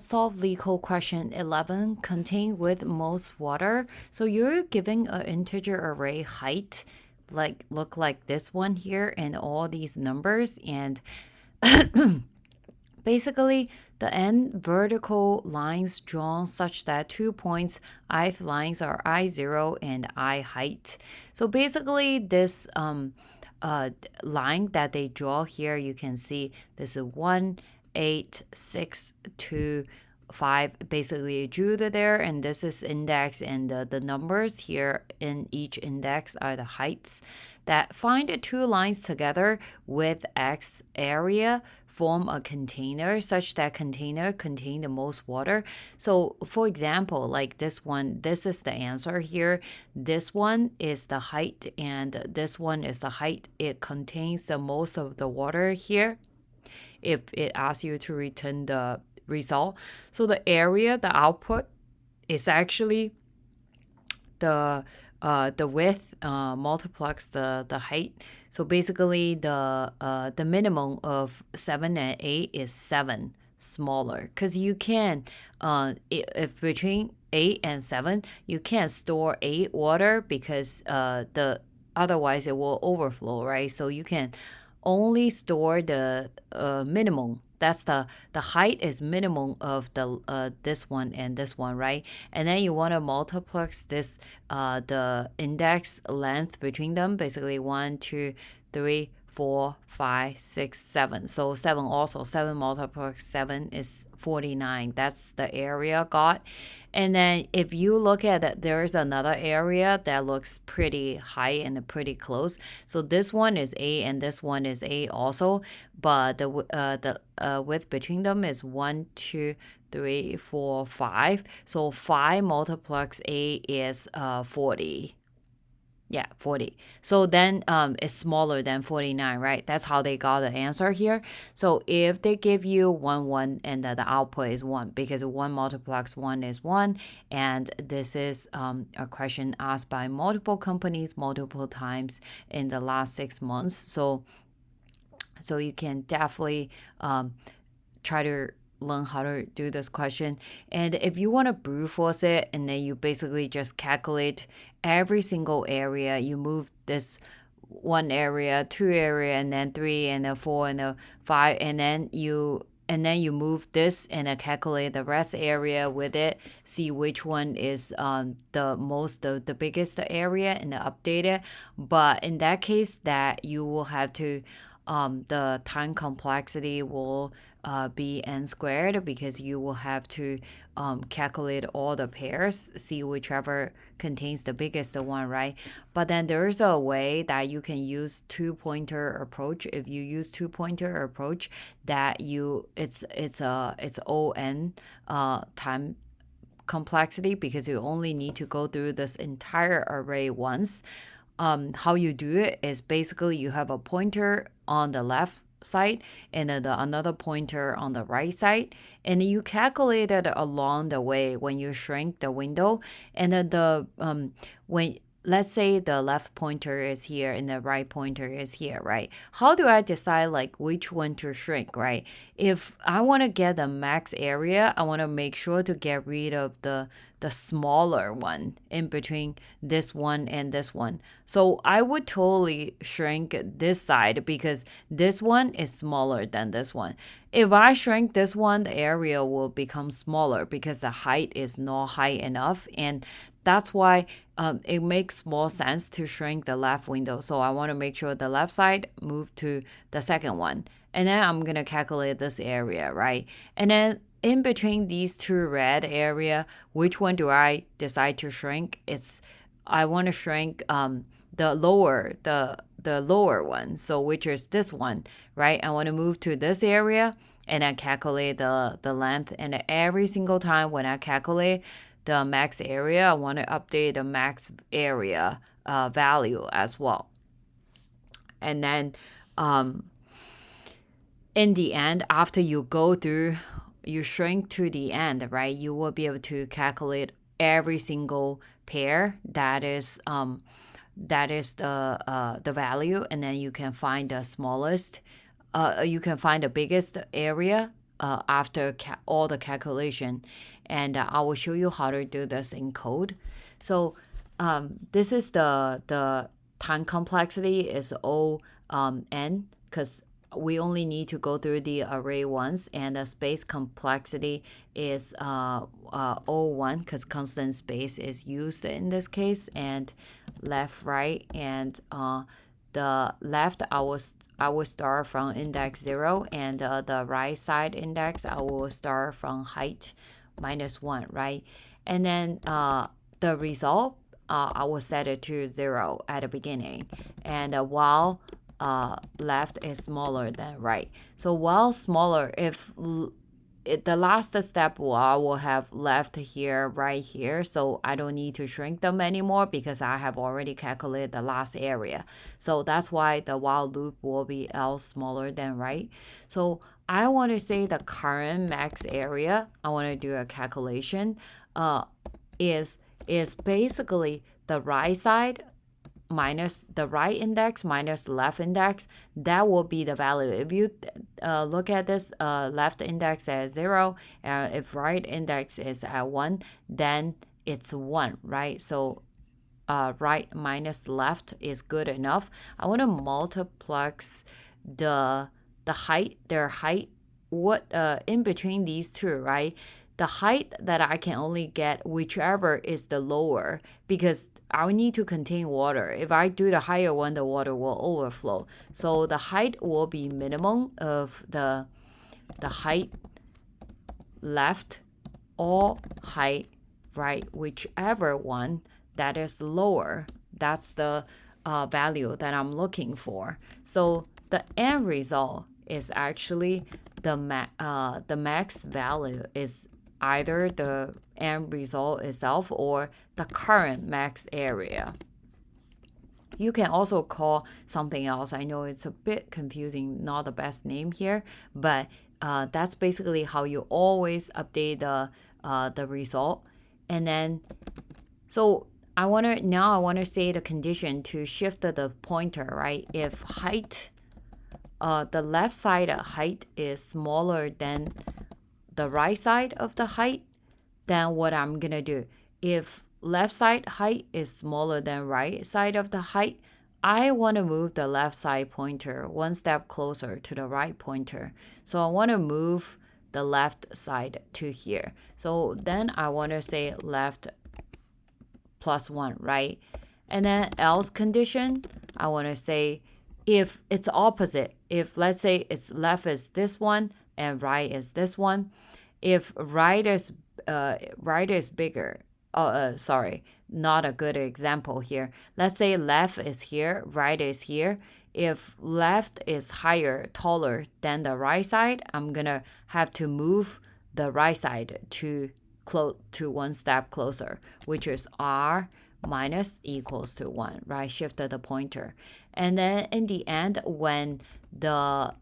solve Leetcode question 11, contain with most water. So you're giving an integer array height, look like this one here, and all these numbers, and basically the n vertical lines drawn such that 2 points ith lines are I0 and I height. So basically this line that they draw here, you can see this is 1, 8, 6, 2, 5. Basically you drew there, and this is index, and the numbers here in each index are the heights. That find the two lines together with x area form a container such that container contain the most water. So for example, like this one, this is the answer here. This one is the height, and this one is the height. It contains the most of the water here if it asks you to return the result. So the area, the output, is actually the width multiplies the height. So basically the minimum of 7 and 8 is 7 smaller, because you can if between 8 and 7 you can't store 8 water, because the otherwise it will overflow, right? So you can only store the minimum. That's the height is minimum of the this one and this one, right? And then you want to multiplex this the index length between them, basically 1, 2, 3, 4, 5, 6, 7. So 7 also. 7 multiplied 7 is 49. That's the area got. And then if you look at it, there's another area that looks pretty high and pretty close. So this one is A and this one is A also. But the width between them is 1, 2, 3, 4, 5. So 5 multiplies A is 40. Yeah, 40. So then it's smaller than 49, right? That's how they got the answer here. So if they give you 1, 1, and the output is 1, because 1 multiplies 1 is 1, and this is a question asked by multiple companies multiple times in the last 6 months. So you can definitely try to learn how to do this question. And if you want to brute force it, and then you basically just calculate every single area, you move this 1 area, 2 area, and then 3, and then 4, and then 5, and then you move this and then calculate the rest area with it, see which one is the biggest area, and update it. But in that case, that you will have to the time complexity will be n squared, because you will have to calculate all the pairs, see whichever contains the biggest one, right? But then there's a way that you can use two-pointer approach. If you use two-pointer approach, that it's O(n) time complexity, because you only need to go through this entire array once. How you do it is basically you have a pointer on the left side and then another pointer on the right side, and you calculate it along the way when you shrink the window. And then when, let's say the left pointer is here and the right pointer is here, right? How do I decide like which one to shrink, right? If I want to get the max area, I want to make sure to get rid of the smaller one in between this one and this one. So I would totally shrink this side, because this one is smaller than this one. If I shrink this one, the area will become smaller because the height is not high enough, and that's why it makes more sense to shrink the left window. So I want to make sure the left side move to the second one. And then I'm going to calculate this area, right? And then in between these two red area, which one do I decide to shrink? I want to shrink the lower one, so which is this one, right? I want to move to this area and then calculate the length. And every single time when I calculate the max area, I want to update the max area value as well. And then in the end, after you go through, you shrink to the end, right? You will be able to calculate every single pair that is the value, and then you can find the smallest. You can find the biggest area after all the calculation. And I will show you how to do this in code. So this is the time complexity is O n, because we only need to go through the array once, and the space complexity is O1 because constant space is used in this case, and left, right, and the left I will start from index 0, and the right side index I will start from height -1, right? And then the result I will set it to 0 at the beginning, and while left is smaller than right. So while smaller, if the last step, I will have left here, right here, so I don't need to shrink them anymore because I have already calculated the last area. So that's why the while loop will be else smaller than right. So I want to say the current max area, I want to do a calculation, is basically the right side minus the right index minus left index. That will be the value. If you look at this, left index at 0, if right index is at 1, then it's 1, right? So right minus left is good enough. I want to multiplex the height, their height, what in between these two, right? The height that I can only get whichever is the lower, because I need to contain water. If I do the higher one, the water will overflow. So the height will be minimum of the height left or height right, whichever one that is lower. That's the value that I'm looking for. So the end result is actually the max value is either the end result itself or the current max area. You can also call something else. I know it's a bit confusing, not the best name here, but that's basically how you always update the result. And then, so I want to say the condition to shift the pointer, right? If height, the left side height is smaller than the right side of the height, then what I'm gonna do, if left side height is smaller than right side of the height, I want to move the left side pointer one step closer to the right pointer. So I want to move the left side to here. So then I want to say left +1, right? And then else condition, I want to say if it's opposite, if let's say it's left is this one and right is this one, if right is bigger, sorry, not a good example here. Let's say left is here, right is here. If left is higher, taller than the right side, I'm gonna have to move the right side to one step closer, which is R minus equals to 1, right? Shifted the pointer. And then in the end, when the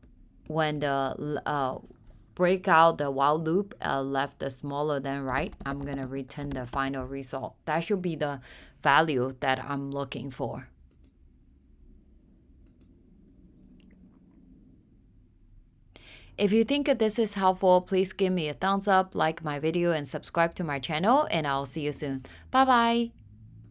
break out the while loop left is smaller than right, I'm going to return the final result. That should be the value that I'm looking for. If you think this is helpful, please give me a thumbs up, like my video, and subscribe to my channel, and I'll see you soon. Bye bye.